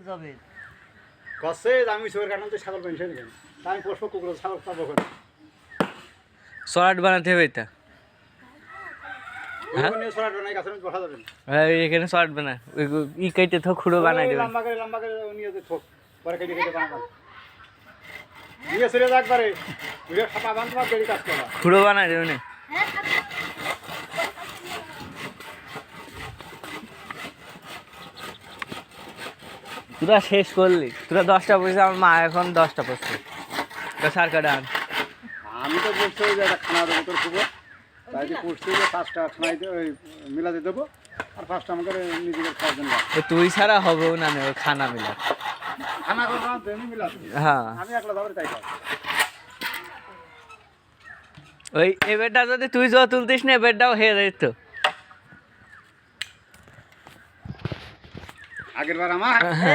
যাবে কষে আমি সুগার কাটাম তো ছাগল পেনশন দেন আমি পোষবো কুকুর ছাগল পাবো ওখানে সরাট বানাতে হবে এটা ওখানে সরাট বানাই গাছের মধ্যে বসা যাবে না হ্যাঁ এখানে সরাট বানা ই কেটে থো খুঁড়ো বানাই দেবে লম্বা করে নিয়ে যে ঠোক পরে কেটে কেটে বানাবো নিয়ে চলে যাক পারে ভিডিও ছাপা বান তোমার দেরি কাজ করা খুঁড়ো বানাই দেবে না তোরা শেষ করলি তোরা 10টা পয়সা আমার মা এখন 10টা পড়ছে তো সার কাটা আন আমি তো বলছি যে একটা খানা দেবো তোর খুব তাই যে করছি যে 5টা খানাই ওই মিলাতে দেবো আর 5টা আমাকে নিজেদের খাওয়ার জন্য তুই ছাড়া হবেও না ওই খানা মিলা খানা করবো আমি মিলাতে হ্যাঁ আমি একলা যাবো তাই খাও ওই এবারটা যদি তুই জল তুলতিস না এবারটাও হেরে যেত আগের বার আমার